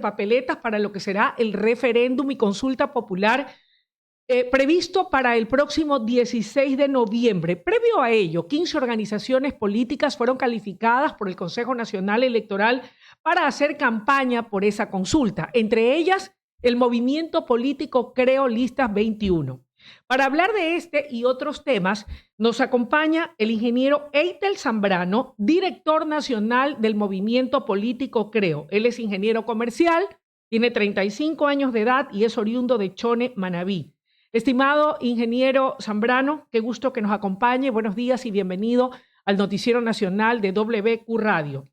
papeletas para lo que será el referéndum y consulta popular previsto para el próximo 16 de noviembre. Previo a ello, 15 organizaciones políticas fueron calificadas por el Consejo Nacional Electoral para hacer campaña por esa consulta, entre ellas el movimiento político Creo Listas 21. Para hablar de este y otros temas, nos acompaña el ingeniero Eitel Zambrano, director nacional del movimiento político Creo. Él es ingeniero comercial, tiene 35 años de edad y es oriundo de Chone, Manabí. Estimado ingeniero Zambrano, qué gusto que nos acompañe. Buenos días y bienvenido al Noticiero Nacional de WQ Radio.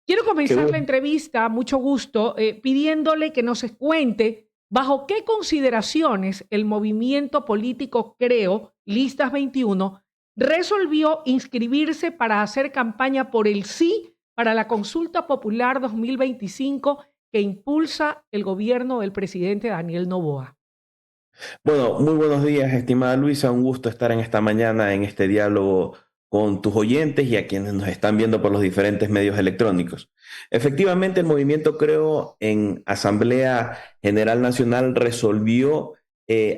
Quiero Qué comenzar la bueno. entrevista, mucho gusto, pidiéndole que nos cuente bajo qué consideraciones el movimiento político Creo, Listas 21, resolvió inscribirse para hacer campaña por el sí para la consulta popular 2025 que impulsa el gobierno del presidente Daniel Noboa. Bueno, muy buenos días, estimada Luisa. Un gusto estar en esta mañana en este diálogo con tus oyentes y a quienes nos están viendo por los diferentes medios electrónicos. Efectivamente, el movimiento Creo en Asamblea General Nacional resolvió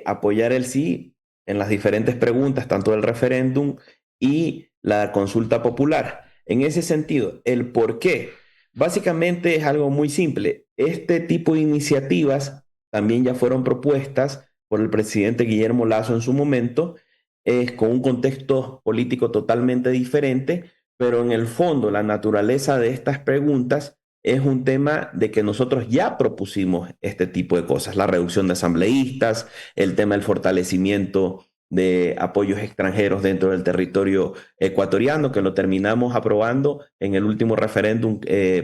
apoyar el sí en las diferentes preguntas, tanto del referéndum y la consulta popular. En ese sentido, el por qué, básicamente es algo muy simple. Este tipo de iniciativas también ya fueron propuestas por el presidente Guillermo Lasso en su momento, es con un contexto político totalmente diferente, pero en el fondo la naturaleza de estas preguntas es un tema de que nosotros ya propusimos este tipo de cosas, la reducción de asambleístas, el tema del fortalecimiento de apoyos extranjeros dentro del territorio ecuatoriano, que lo terminamos aprobando en el último referéndum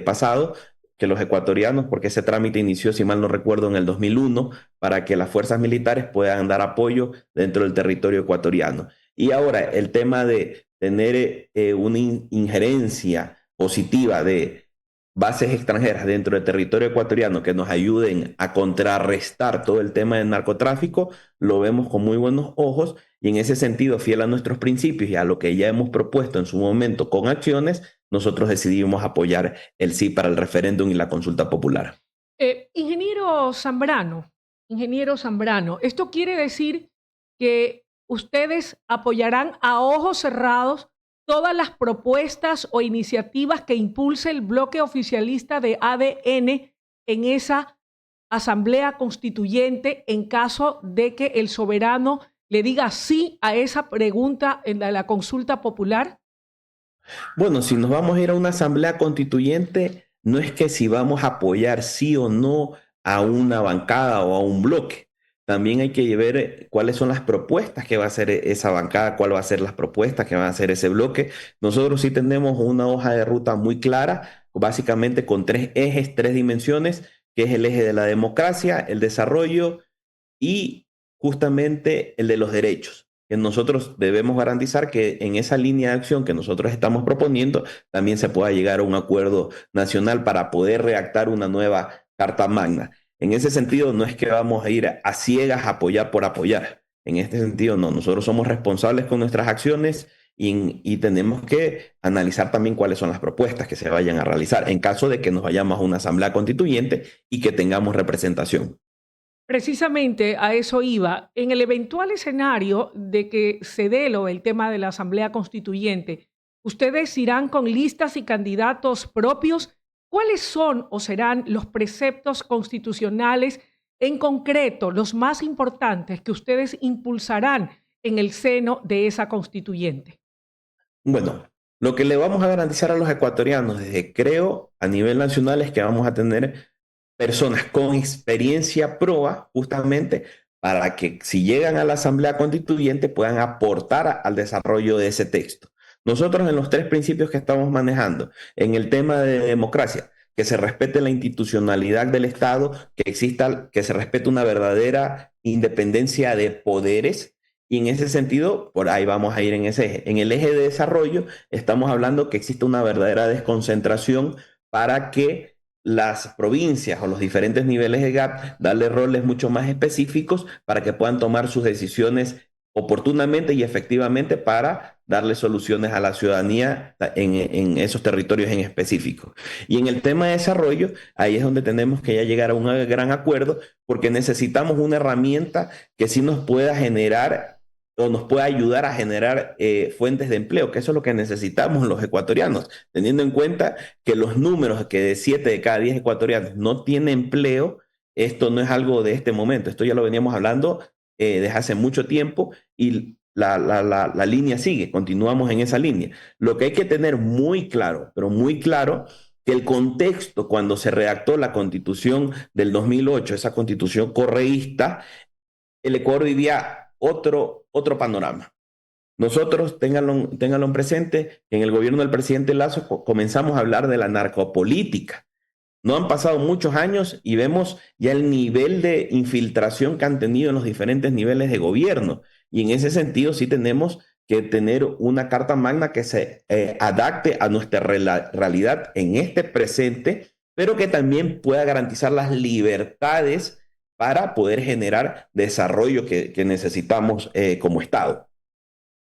pasado, que los ecuatorianos, porque ese trámite inició, si mal no recuerdo, en el 2001, para que las fuerzas militares puedan dar apoyo dentro del territorio ecuatoriano. Y ahora el tema de tener una injerencia positiva de bases extranjeras dentro del territorio ecuatoriano que nos ayuden a contrarrestar todo el tema del narcotráfico, lo vemos con muy buenos ojos y en ese sentido, fiel a nuestros principios y a lo que ya hemos propuesto en su momento con acciones, nosotros decidimos apoyar el sí para el referéndum y la consulta popular. Ingeniero Zambrano, ¿esto quiere decir que ustedes apoyarán a ojos cerrados todas las propuestas o iniciativas que impulse el bloque oficialista de ADN en esa asamblea constituyente en caso de que el soberano le diga sí a esa pregunta en la consulta popular? Bueno, si nos vamos a ir a una asamblea constituyente, no es que si vamos a apoyar sí o no a una bancada o a un bloque. También hay que ver cuáles son las propuestas que va a hacer esa bancada, cuál va a ser las propuestas que va a hacer ese bloque. Nosotros sí tenemos una hoja de ruta muy clara, básicamente con tres ejes, tres dimensiones, que es el eje de la democracia, el desarrollo y justamente el de los derechos, que nosotros debemos garantizar que en esa línea de acción que nosotros estamos proponiendo también se pueda llegar a un acuerdo nacional para poder redactar una nueva Carta Magna. En ese sentido, no es que vamos a ir a ciegas a apoyar por apoyar. En este sentido, no, nosotros somos responsables con nuestras acciones y tenemos que analizar también cuáles son las propuestas que se vayan a realizar en caso de que nos vayamos a una asamblea constituyente y que tengamos representación. Precisamente a eso iba. En el eventual escenario de que se dé el tema de la Asamblea Constituyente, ¿ustedes irán con listas y candidatos propios? ¿Cuáles son o serán los preceptos constitucionales en concreto, los más importantes que ustedes impulsarán en el seno de esa constituyente? Bueno, lo que le vamos a garantizar a los ecuatorianos desde Creo a nivel nacional es que vamos a tener personas con experiencia proba justamente para que si llegan a la Asamblea Constituyente puedan aportar al desarrollo de ese texto. Nosotros en los tres principios que estamos manejando, en el tema de democracia, que se respete la institucionalidad del Estado, que exista, que se respete una verdadera independencia de poderes. Y en ese sentido, por ahí vamos a ir en ese eje. En el eje de desarrollo, estamos hablando que existe una verdadera desconcentración para que las provincias o los diferentes niveles de GAP, darle roles mucho más específicos para que puedan tomar sus decisiones oportunamente y efectivamente para darle soluciones a la ciudadanía en esos territorios en específico. Y en el tema de desarrollo, ahí es donde tenemos que ya llegar a un gran acuerdo, porque necesitamos una herramienta que sí nos pueda generar o nos pueda ayudar a generar fuentes de empleo, que eso es lo que necesitamos los ecuatorianos, teniendo en cuenta que los números que de 7 de cada 10 ecuatorianos no tienen empleo. Esto no es algo de este momento, esto ya lo veníamos hablando desde hace mucho tiempo y la línea sigue, continuamos en esa línea. Lo que hay que tener muy claro, pero muy claro, que el contexto cuando se redactó la constitución del 2008, esa constitución correísta, el Ecuador vivía otro panorama. Nosotros, ténganlo en presente, que en el gobierno del presidente Lazo comenzamos a hablar de la narcopolítica. No han pasado muchos años y vemos ya el nivel de infiltración que han tenido en los diferentes niveles de gobierno. Y en ese sentido sí tenemos que tener una carta magna que se adapte a nuestra realidad en este presente, pero que también pueda garantizar las libertades para poder generar desarrollo que necesitamos como Estado.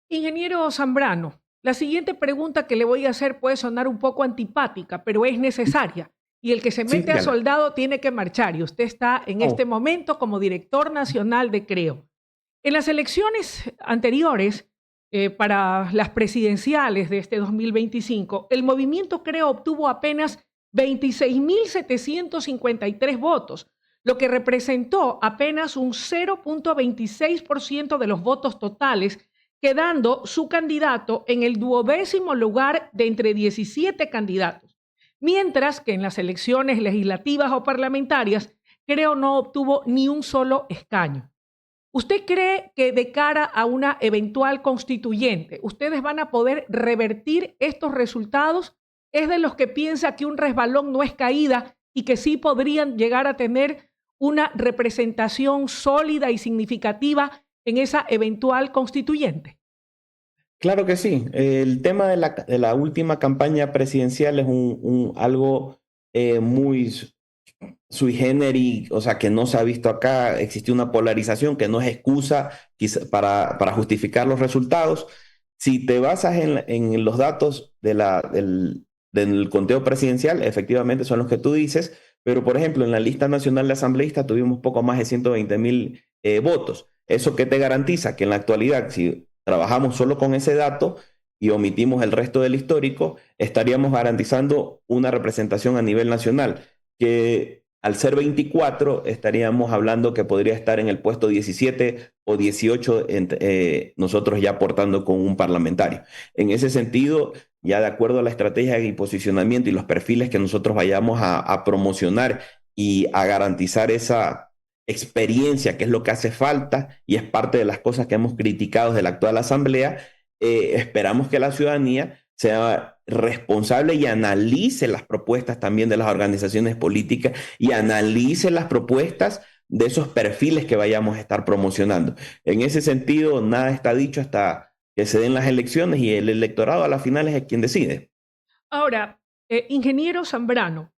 Ingeniero Zambrano, la siguiente pregunta que le voy a hacer puede sonar un poco antipática, pero es necesaria. Y el que se Sí, mete a dígala. soldado tiene que marchar. Y usted está en este Oh, momento como director nacional de Creo. En las elecciones anteriores, para las presidenciales de este 2025, el movimiento Creo obtuvo apenas 26.753 votos, lo que representó apenas un 0.26% de los votos totales, quedando su candidato en el 12º lugar de entre 17 candidatos. Mientras que en las elecciones legislativas o parlamentarias, Creo no obtuvo ni un solo escaño. ¿Usted cree que de cara a una eventual constituyente, ustedes van a poder revertir estos resultados? ¿Es de los que piensa que un resbalón no es caída y que sí podrían llegar a tener una representación sólida y significativa en esa eventual constituyente? claro que sí. El tema de la última campaña presidencial es algo muy sui generis, o sea, que no se ha visto acá. Existió una polarización que no es excusa para justificar los resultados. Si te basas en los datos del conteo presidencial, efectivamente son los que tú dices, pero por ejemplo, en la lista nacional de asambleístas tuvimos poco más de 120.000 votos. ¿Eso qué te garantiza? Que en la actualidad, si trabajamos solo con ese dato y omitimos el resto del histórico, estaríamos garantizando una representación a nivel nacional que al ser 24 estaríamos hablando que podría estar en el puesto 17 o 18 nosotros ya aportando con un parlamentario. En ese sentido, ya de acuerdo a la estrategia y posicionamiento y los perfiles que nosotros vayamos a promocionar y a garantizar esa experiencia, que es lo que hace falta y es parte de las cosas que hemos criticado de la actual asamblea, esperamos que la ciudadanía sea responsable y analice las propuestas también de las organizaciones políticas y analice las propuestas de esos perfiles que vayamos a estar promocionando. En ese sentido, nada está dicho hasta que se den las elecciones y el electorado a las finales es quien decide. Ahora, ingeniero Zambrano,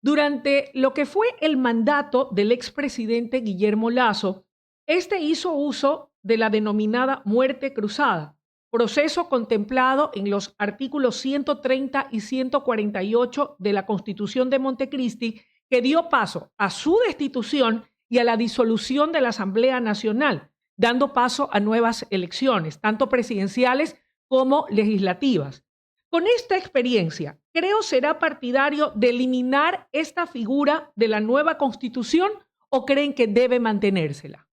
durante lo que fue el mandato del expresidente Guillermo Lazo, este hizo uso de la denominada muerte cruzada, proceso contemplado en los artículos 130 y 148 de la Constitución de Montecristi, que dio paso a su destitución y a la disolución de la Asamblea Nacional, dando paso a nuevas elecciones, tanto presidenciales como legislativas. Con esta experiencia, creo será partidario de eliminar esta figura de la nueva Constitución o creen que debe mantenérsela.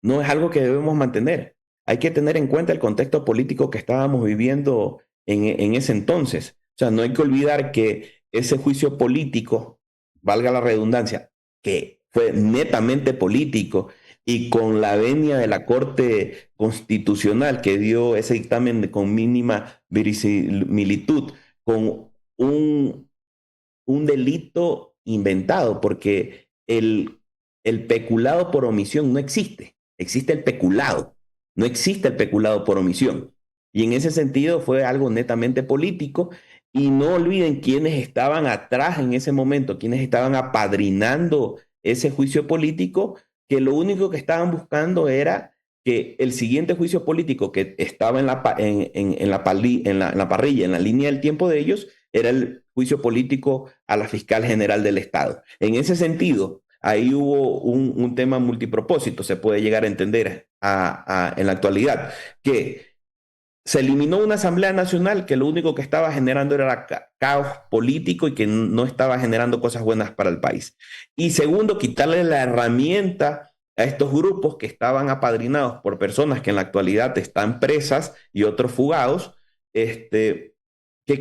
No es algo que debemos mantener. Hay que tener en cuenta el contexto político que estábamos viviendo en ese entonces. O sea, no hay que olvidar que ese juicio político, valga la redundancia, que fue netamente político y con la venia de la Corte Constitucional que dio ese dictamen con mínima verisimilitud, con un delito inventado, porque el peculado por omisión no existe, existe el peculado, no existe el peculado por omisión. Y en ese sentido fue algo netamente político y no olviden quiénes estaban atrás en ese momento, quiénes estaban apadrinando ese juicio político, que lo único que estaban buscando era que el siguiente juicio político que estaba en la parrilla, en la línea del tiempo de ellos, era el juicio político a la fiscal general del Estado. En ese sentido, ahí hubo un tema multipropósito, se puede llegar a entender en la actualidad, que se eliminó una Asamblea Nacional que lo único que estaba generando era caos político y que no estaba generando cosas buenas para el país. Y segundo, quitarle la herramienta a estos grupos que estaban apadrinados por personas que en la actualidad están presas y otros fugados, que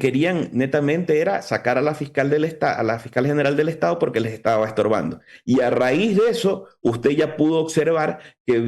querían netamente era sacar a la fiscal a la fiscal general del Estado porque les estaba estorbando. Y a raíz de eso, usted ya pudo observar que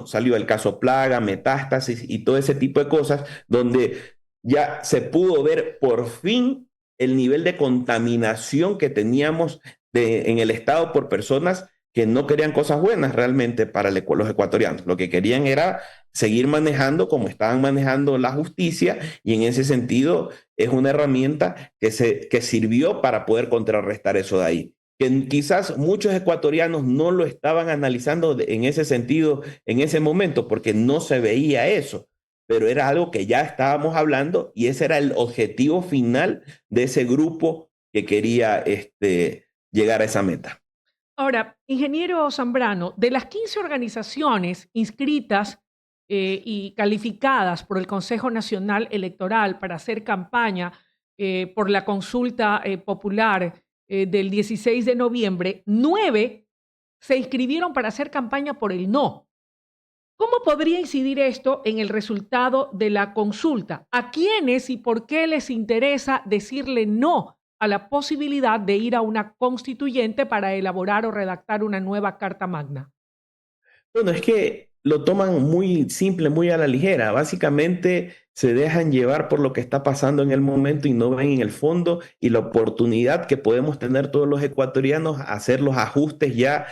salió el caso Plaga, Metástasis y todo ese tipo de cosas, donde ya se pudo ver por fin el nivel de contaminación que teníamos en el Estado por personas que no querían cosas buenas realmente para los ecuatorianos. Lo que querían era seguir manejando como estaban manejando la justicia, y en ese sentido es una herramienta que sirvió para poder contrarrestar eso de ahí. Que quizás muchos ecuatorianos no lo estaban analizando en ese sentido en ese momento porque no se veía eso, pero era algo que ya estábamos hablando y ese era el objetivo final de ese grupo que quería llegar a esa meta. Ahora, ingeniero Zambrano, de las 15 organizaciones inscritas y calificadas por el Consejo Nacional Electoral para hacer campaña por la consulta popular del 16 de noviembre, 9 se inscribieron para hacer campaña por el no. ¿Cómo podría incidir esto en el resultado de la consulta? ¿A quiénes y por qué les interesa decirle no a la posibilidad de ir a una constituyente para elaborar o redactar una nueva Carta Magna? Bueno, es que lo toman muy simple, muy a la ligera. Básicamente se dejan llevar por lo que está pasando en el momento y no ven en el fondo y la oportunidad que podemos tener todos los ecuatorianos a hacer los ajustes ya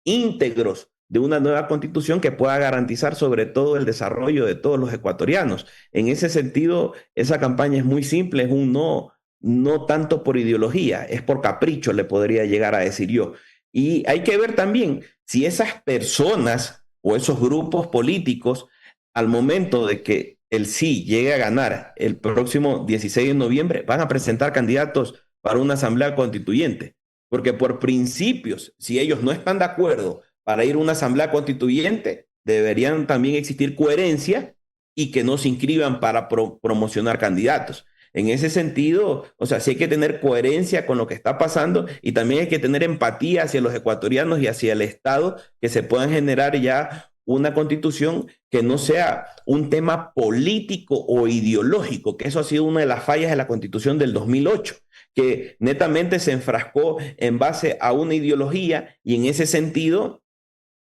íntegros de una nueva constitución que pueda garantizar sobre todo el desarrollo de todos los ecuatorianos. En ese sentido, esa campaña es muy simple, es un no, no tanto por ideología, es por capricho, le podría llegar a decir yo. Y hay que ver también si esas personas o esos grupos políticos, al momento de que el sí llegue a ganar el próximo 16 de noviembre, van a presentar candidatos para una asamblea constituyente. Porque por principios, si ellos no están de acuerdo para ir a una asamblea constituyente, deberían también existir coherencia y que no se inscriban para promocionar candidatos. En ese sentido, o sea, sí hay que tener coherencia con lo que está pasando y también hay que tener empatía hacia los ecuatorianos y hacia el Estado, que se puedan generar ya una constitución que no sea un tema político o ideológico, que eso ha sido una de las fallas de la constitución del 2008, que netamente se enfrascó en base a una ideología y en ese sentido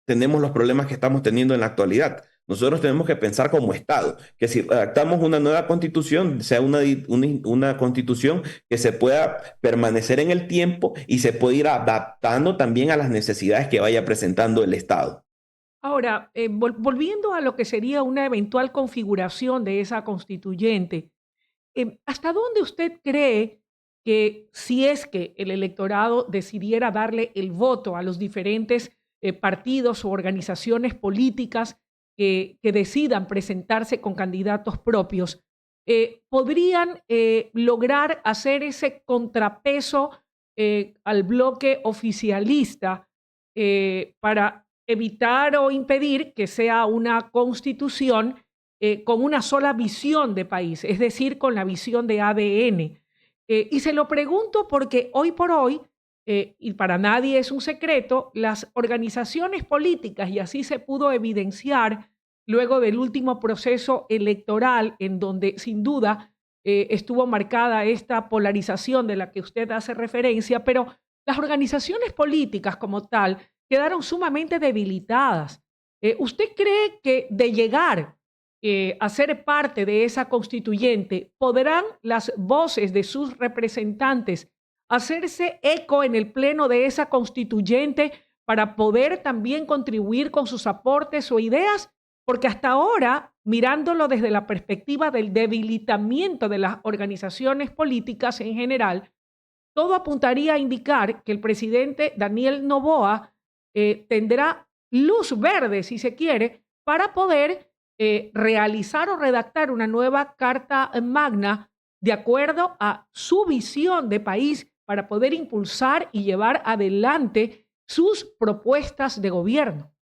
tenemos los problemas que estamos teniendo en la actualidad. Nosotros tenemos que pensar como Estado, que si redactamos una nueva constitución, sea una constitución que se pueda permanecer en el tiempo y se pueda ir adaptando también a las necesidades que vaya presentando el Estado. Ahora, volviendo a lo que sería una eventual configuración de esa constituyente, ¿hasta dónde usted cree que si es que el electorado decidiera darle el voto a los diferentes partidos o organizaciones políticas que decidan presentarse con candidatos propios, podrían lograr hacer ese contrapeso al bloque oficialista para evitar o impedir que sea una constitución con una sola visión de país, es decir, con la visión de ADN? Y se lo pregunto porque hoy por hoy, y para nadie es un secreto, las organizaciones políticas, y así se pudo evidenciar luego del último proceso electoral, en donde sin duda estuvo marcada esta polarización de la que usted hace referencia, pero las organizaciones políticas como tal quedaron sumamente debilitadas. ¿Usted cree que de llegar a ser parte de esa constituyente, podrán las voces de sus representantes hacerse eco en el pleno de esa constituyente para poder también contribuir con sus aportes o ideas? Porque hasta ahora, mirándolo desde la perspectiva del debilitamiento de las organizaciones políticas en general, todo apuntaría a indicar que el presidente Daniel Noboa tendrá luz verde, si se quiere, para poder realizar o redactar una nueva Carta Magna de acuerdo a su visión de país para poder impulsar y llevar adelante sus propuestas de gobierno.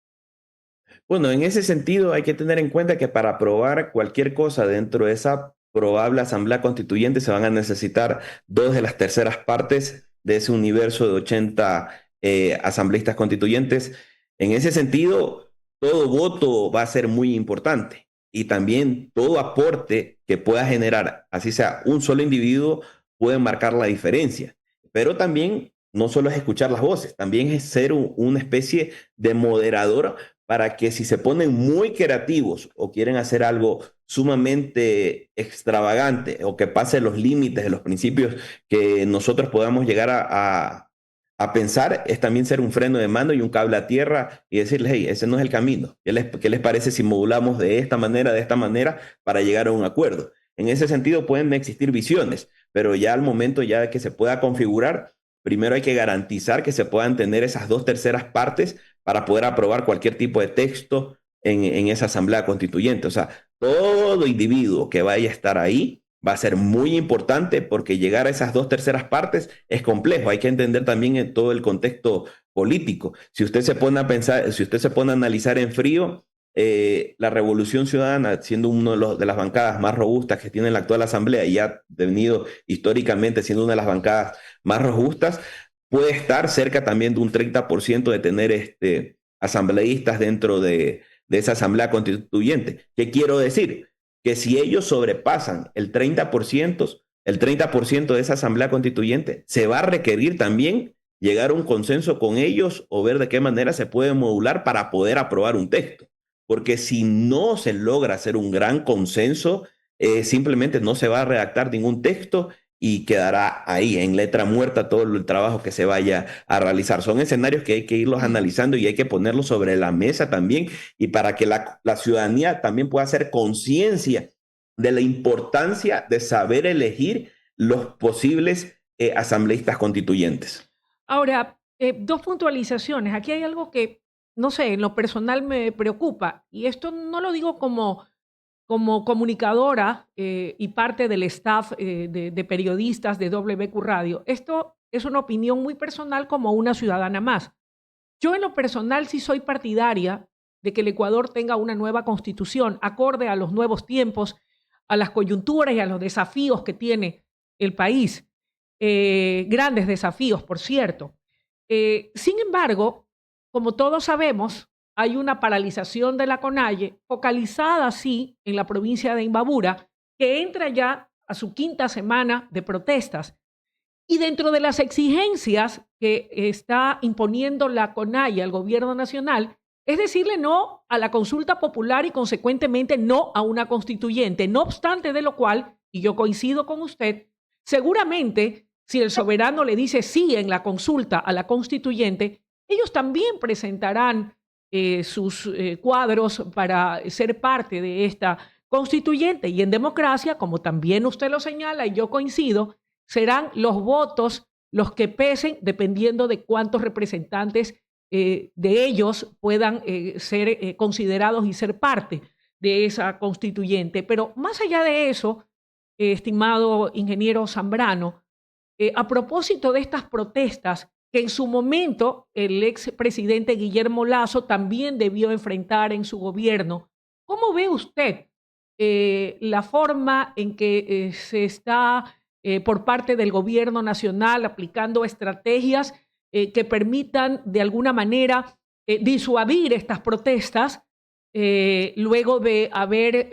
Bueno, en ese sentido hay que tener en cuenta que para aprobar cualquier cosa dentro de esa probable asamblea constituyente se van a necesitar dos de las terceras partes de ese universo de 80 asambleístas constituyentes. En ese sentido, todo voto va a ser muy importante y también todo aporte que pueda generar, así sea un solo individuo, puede marcar la diferencia. Pero también no solo es escuchar las voces, también es ser una especie de moderador para que si se ponen muy creativos o quieren hacer algo sumamente extravagante o que pase los límites de los principios que nosotros podamos llegar a pensar, es también ser un freno de mano y un cable a tierra y decirles, hey, ese no es el camino. ¿Qué les parece si modulamos de esta manera, para llegar a un acuerdo? En ese sentido pueden existir visiones, pero ya al momento ya de que se pueda configurar, primero hay que garantizar que se puedan tener esas dos terceras partes para poder aprobar cualquier tipo de texto en esa asamblea constituyente. O sea, todo individuo que vaya a estar ahí va a ser muy importante porque llegar a esas dos terceras partes es complejo. Hay que entender también en todo el contexto político. Si usted se pone a pensar, si usted se pone a analizar en frío, la Revolución Ciudadana, siendo una de las bancadas más robustas que tiene la actual Asamblea y ha venido históricamente siendo una de las bancadas más robustas, puede estar cerca también de un 30% de tener asambleístas dentro de esa Asamblea Constituyente. ¿Qué quiero decir? Que si ellos sobrepasan el 30% de esa Asamblea Constituyente, se va a requerir también llegar a un consenso con ellos o ver de qué manera se puede modular para poder aprobar un texto. Porque si no se logra hacer un gran consenso, simplemente no se va a redactar ningún texto y quedará ahí en letra muerta todo el trabajo que se vaya a realizar. Son escenarios que hay que irlos analizando y hay que ponerlos sobre la mesa también y para que la ciudadanía también pueda hacer conciencia de la importancia de saber elegir los posibles asambleístas constituyentes. Ahora, dos puntualizaciones. Aquí hay algo que, no sé, en lo personal me preocupa, y esto no lo digo como comunicadora y parte del staff de periodistas de WQ Radio. Esto es una opinión muy personal como una ciudadana más. Yo en lo personal sí soy partidaria de que el Ecuador tenga una nueva constitución acorde a los nuevos tiempos, a las coyunturas y a los desafíos que tiene el país. Grandes desafíos, por cierto. Sin embargo, como todos sabemos, hay una paralización de la CONAIE focalizada, sí, en la provincia de Imbabura, que entra ya a su quinta semana de protestas. Y dentro de las exigencias que está imponiendo la CONAIE al gobierno nacional, es decirle no a la consulta popular y consecuentemente no a una constituyente. No obstante de lo cual, y yo coincido con usted, seguramente si el soberano le dice sí en la consulta a la constituyente, ellos también presentarán sus cuadros para ser parte de esta constituyente. Y en democracia, como también usted lo señala y yo coincido, serán los votos los que pesen dependiendo de cuántos representantes de ellos puedan ser considerados y ser parte de esa constituyente. Pero más allá de eso, estimado ingeniero Zambrano, a propósito de estas protestas que en su momento el expresidente Guillermo Lasso también debió enfrentar en su gobierno, ¿cómo ve usted la forma en que se está por parte del gobierno nacional aplicando estrategias que permitan de alguna manera disuadir estas protestas luego de haber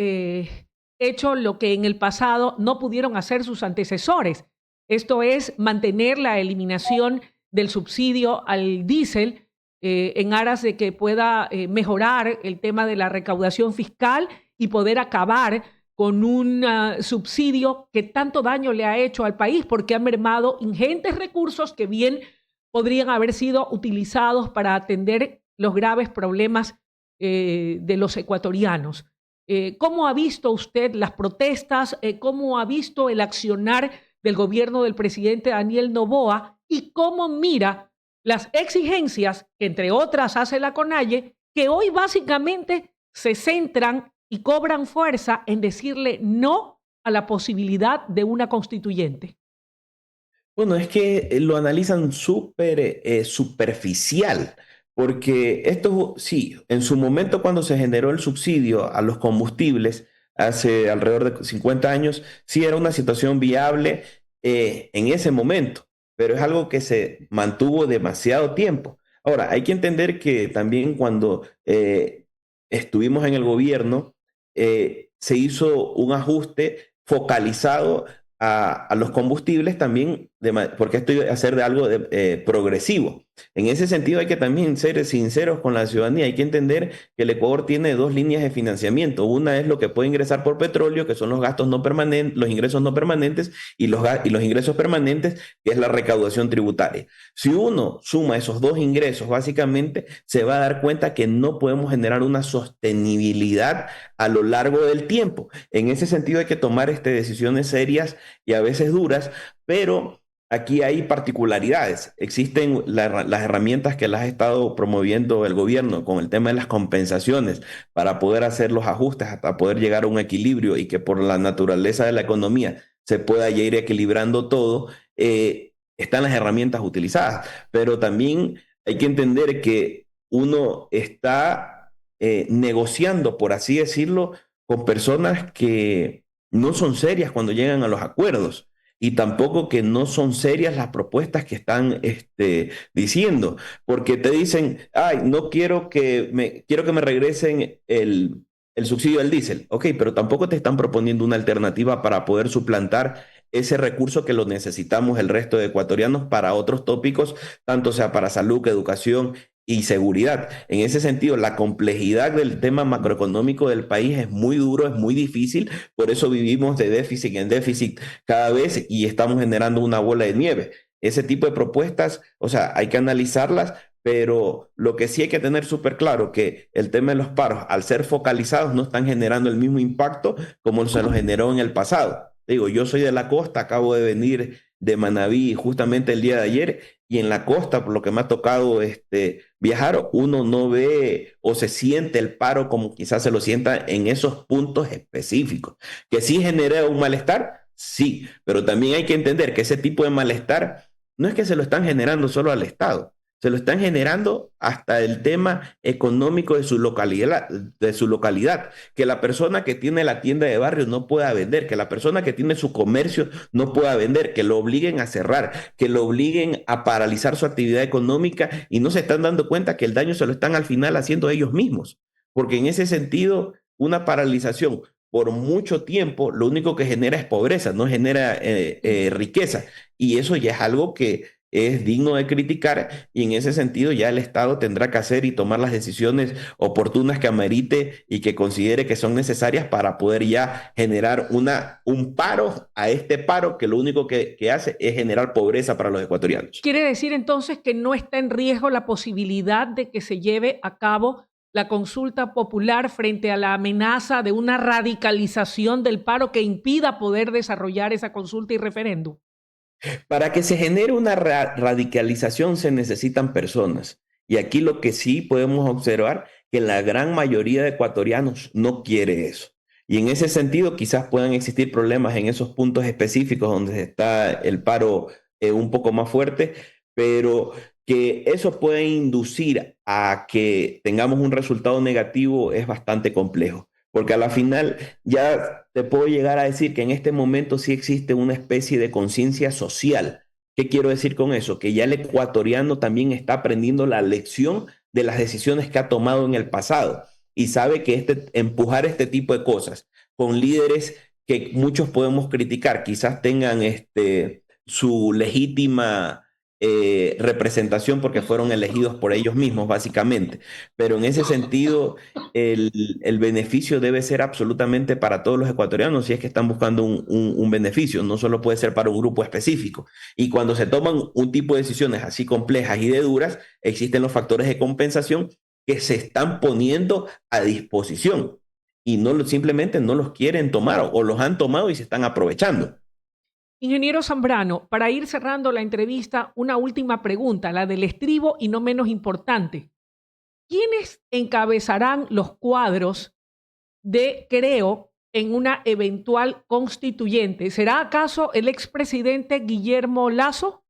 hecho lo que en el pasado no pudieron hacer sus antecesores? Esto es mantener la eliminación del subsidio al diésel en aras de que pueda mejorar el tema de la recaudación fiscal y poder acabar con un subsidio que tanto daño le ha hecho al país porque ha mermado ingentes recursos que bien podrían haber sido utilizados para atender los graves problemas de los ecuatorianos. ¿Cómo ha visto usted las protestas? ¿Cómo ha visto el accionar del gobierno del presidente Daniel Noboa? ¿Y cómo mira las exigencias que, entre otras, hace la CONAIE, que hoy básicamente se centran y cobran fuerza en decirle no a la posibilidad de una constituyente? Bueno, es que lo analizan súper superficial, porque esto sí, en su momento cuando se generó el subsidio a los combustibles, hace alrededor de 50 años, sí era una situación viable en ese momento, pero es algo que se mantuvo demasiado tiempo. Ahora, hay que entender que también cuando estuvimos en el gobierno, se hizo un ajuste focalizado a los combustibles también, porque esto iba a ser de algo progresivo. En ese sentido hay que también ser sinceros con la ciudadanía. Hay que entender que el Ecuador tiene dos líneas de financiamiento. Una es lo que puede ingresar por petróleo, que son los gastos no permanentes, los ingresos no permanentes, y los ingresos permanentes, que es la recaudación tributaria. Si uno suma esos dos ingresos, básicamente se va a dar cuenta que no podemos generar una sostenibilidad a lo largo del tiempo. En ese sentido hay que tomar decisiones serias y a veces duras, pero aquí hay particularidades. Existen las herramientas que las ha estado promoviendo el gobierno con el tema de las compensaciones para poder hacer los ajustes hasta poder llegar a un equilibrio y que por la naturaleza de la economía se pueda ya ir equilibrando todo. Están las herramientas utilizadas, pero también hay que entender que uno está negociando, por así decirlo, con personas que no son serias cuando llegan a los acuerdos y tampoco que no son serias las propuestas que están diciendo, porque te dicen, ay, no quiero que me regresen el subsidio al diésel, ok, pero tampoco te están proponiendo una alternativa para poder suplantar ese recurso que lo necesitamos el resto de ecuatorianos para otros tópicos, tanto sea para salud, educación y seguridad. En ese sentido, la complejidad del tema macroeconómico del país es muy duro, es muy difícil, por eso vivimos de déficit en déficit cada vez y estamos generando una bola de nieve. Ese tipo de propuestas, o sea, hay que analizarlas, pero lo que sí hay que tener súper claro que el tema de los paros, al ser focalizados, no están generando el mismo impacto como se lo generó en el pasado. Digo, yo soy de la costa, acabo de venir de Manabí justamente el día de ayer y en la costa, por lo que me ha tocado viajar, uno no ve o se siente el paro como quizás se lo sienta en esos puntos específicos. Que sí genera un malestar, sí, pero también hay que entender que ese tipo de malestar no es que se lo están generando solo al Estado, se lo están generando hasta el tema económico de su localidad, que la persona que tiene la tienda de barrio no pueda vender, que la persona que tiene su comercio no pueda vender, que lo obliguen a cerrar, que lo obliguen a paralizar su actividad económica y no se están dando cuenta que el daño se lo están al final haciendo ellos mismos, porque en ese sentido, una paralización por mucho tiempo lo único que genera es pobreza, no genera riqueza, y eso ya es algo que es digno de criticar y en ese sentido ya el Estado tendrá que hacer y tomar las decisiones oportunas que amerite y que considere que son necesarias para poder ya generar un paro a este paro que lo único que hace es generar pobreza para los ecuatorianos. ¿Quiere decir entonces que no está en riesgo la posibilidad de que se lleve a cabo la consulta popular frente a la amenaza de una radicalización del paro que impida poder desarrollar esa consulta y referéndum? Para que se genere una radicalización se necesitan personas. Y aquí lo que sí podemos observar que la gran mayoría de ecuatorianos no quiere eso. Y en ese sentido quizás puedan existir problemas en esos puntos específicos donde está el paro un poco más fuerte, pero que eso puede inducir a que tengamos un resultado negativo es bastante complejo. Porque a la final ya te puedo llegar a decir que en este momento sí existe una especie de conciencia social. ¿Qué quiero decir con eso? Que ya el ecuatoriano también está aprendiendo la lección de las decisiones que ha tomado en el pasado y sabe que empujar este tipo de cosas con líderes que muchos podemos criticar, quizás tengan su legítima representación porque fueron elegidos por ellos mismos, básicamente. Pero en ese sentido, el beneficio debe ser absolutamente para todos los ecuatorianos si es que están buscando un beneficio, no solo puede ser para un grupo específico. Y cuando se toman un tipo de decisiones así complejas y de duras, existen los factores de compensación que se están poniendo a disposición y simplemente no los quieren tomar o los han tomado y se están aprovechando. Ingeniero Zambrano, para ir cerrando la entrevista, una última pregunta, la del estribo y no menos importante. ¿quiénes encabezarán los cuadros de Creo en una eventual constituyente? ¿Será acaso el expresidente Guillermo Lasso?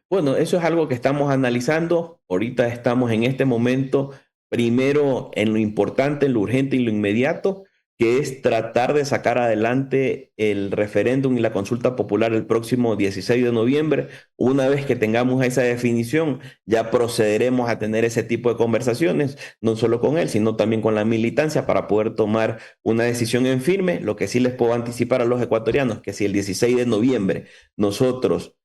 Bueno, eso es algo que estamos analizando. Ahorita estamos en este momento, primero en lo importante, en lo urgente y lo inmediato, que es tratar de sacar adelante el referéndum y la consulta popular el próximo 16 de noviembre. Una vez que tengamos esa definición, ya procederemos a tener ese tipo de conversaciones, no solo con él, sino también con la militancia para poder tomar una decisión en firme. Lo que sí les puedo anticipar a los ecuatorianos, que si el 16 de noviembre nosotros...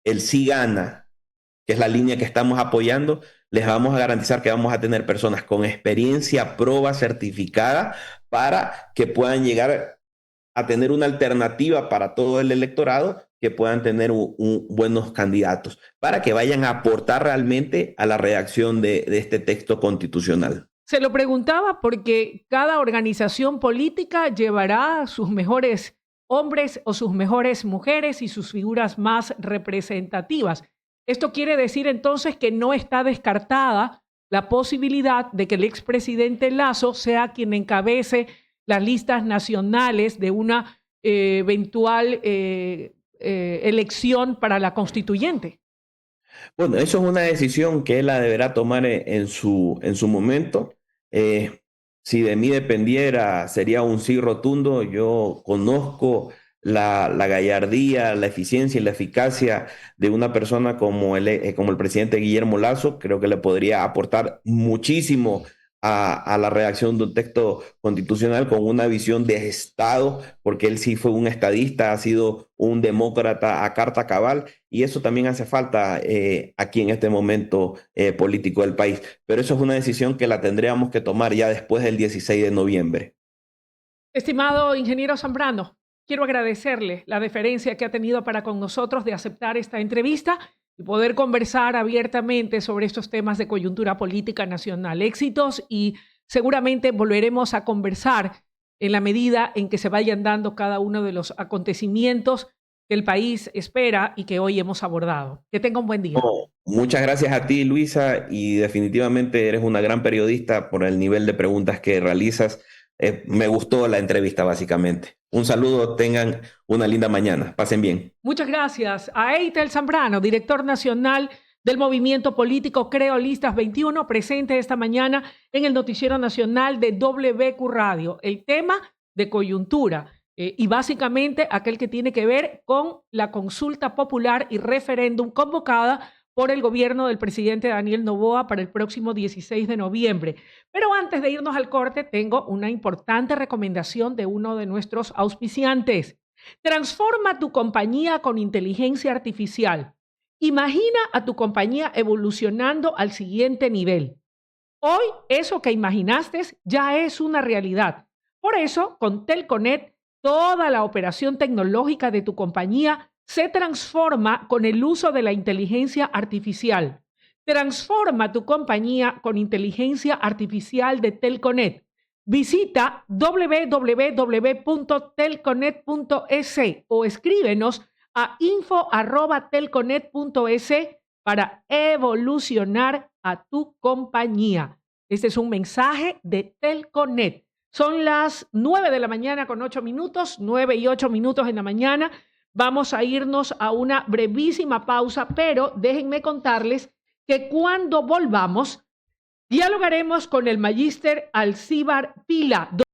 el sí gana, que es la línea que estamos apoyando, les vamos a garantizar que vamos a tener personas con experiencia, proba, certificada, para que puedan llegar a tener una alternativa para todo el electorado, que puedan tener buenos candidatos, para que vayan a aportar realmente a la redacción de este texto constitucional. Se lo preguntaba porque cada organización política llevará sus mejores hombres o sus mejores mujeres y sus figuras más representativas. Esto quiere decir entonces que no está descartada la posibilidad de que el expresidente Lasso sea quien encabece las listas nacionales de una eventual elección para la constituyente. Bueno, eso es una decisión que él la deberá tomar en su momento. Eh, si de mí dependiera, sería un sí rotundo. Yo conozco la gallardía, la eficiencia y la eficacia de una persona como el presidente Guillermo Lasso. Creo que le podría aportar muchísimo a la redacción de un texto constitucional con una visión de Estado, porque él sí fue un estadista, ha sido un demócrata a carta cabal, y eso también hace falta aquí en este momento político del país. Pero eso es una decisión que la tendríamos que tomar ya después del 16 de noviembre. Estimado ingeniero Zambrano, quiero agradecerle la deferencia que ha tenido para con nosotros de aceptar esta entrevista y poder conversar abiertamente sobre estos temas de coyuntura política nacional. Éxitos, y seguramente volveremos a conversar en la medida en que se vayan dando cada uno de los acontecimientos que el país espera y que hoy hemos abordado. Que tenga un buen día. No, muchas gracias a ti, Luisa, y definitivamente eres una gran periodista por el nivel de preguntas que realizas. Me gustó la entrevista, básicamente. Un saludo, tengan una linda mañana. Pasen bien. Muchas gracias a Eitel Zambrano, director nacional del movimiento político Creo Listas 21, presente esta mañana en el Noticiero Nacional de WQ Radio. El tema de coyuntura y básicamente aquel que tiene que ver con la consulta popular y referéndum convocada por el gobierno del presidente Daniel Noboa para el próximo 16 de noviembre. Pero antes de irnos al corte, tengo una importante recomendación de uno de nuestros auspiciantes. Transforma tu compañía con inteligencia artificial. Imagina a tu compañía evolucionando al siguiente nivel. Hoy eso que imaginaste ya es una realidad. Por eso, con Telconet, toda la operación tecnológica de tu compañía se transforma con el uso de la inteligencia artificial. Transforma tu compañía con inteligencia artificial de Telconet. Visita www.telconet.es o escríbenos a info@telconet.es para evolucionar a tu compañía. Este es un mensaje de Telconet. Son las 9 de la mañana con 8 minutos, 9 y 8 minutos en la mañana. Vamos a irnos a una brevísima pausa, pero déjenme contarles que cuando volvamos, dialogaremos con el magíster Alcíbar Pila.